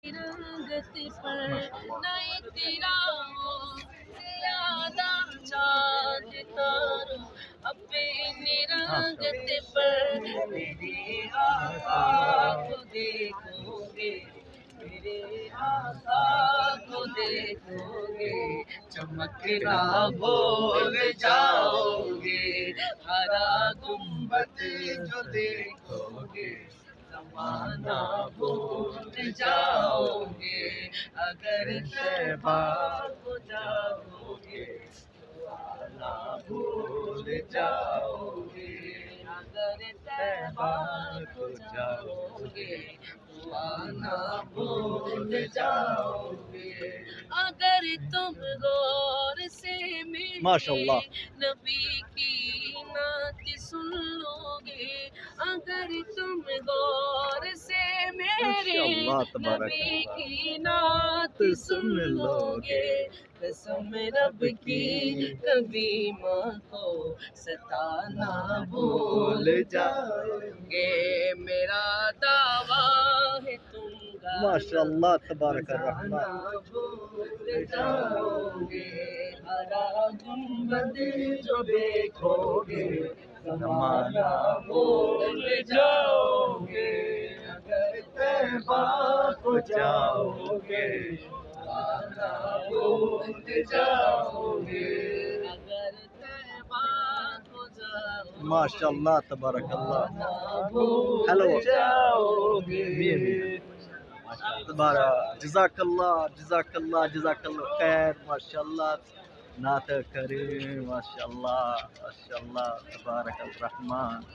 رنگت پر نئے تیرا زیادہ چاند تارو اپنے رنگت پر میرے آقا کو دیکھو گے، میرے آقا کو دیکھو گے، چمک رہا بھول جاؤ گے، ہرا گنبد جو دیکھو گے زمانہ بھول جاؤ گے، اگر طیبہ کو جاؤ گے زمانہ بھول جاؤ گے، اگر طیبہ کو جاؤ گے زمانہ بھول جاؤ گے، اگر تم غور سے میرے نبی کی نعت سن لو گے، اگر تم غور سے میرے نبی کی نعت سن لو گے، قسم رب کی کبھی ماں کو ستانا بھول جاؤ گے، میرا دعویٰ ہے تم ماشاءاللہ تبارک الرحمن بھول جاؤ گے، ہرا گنبد جو دیکھو گے زمانہ بھول جاؤ گے، اگر طیبہ کو جاؤ گے زمانہ بھول جاؤ گے، اگر طیبہ کو جاؤ گے ماشاءاللہ تبارک اللہ بھول جاؤ گے۔ تبارک جزاک اللہ جزاک اللہ خیر ماشاءاللہ نعت کریم ماشاءاللہ تبارک الرحمن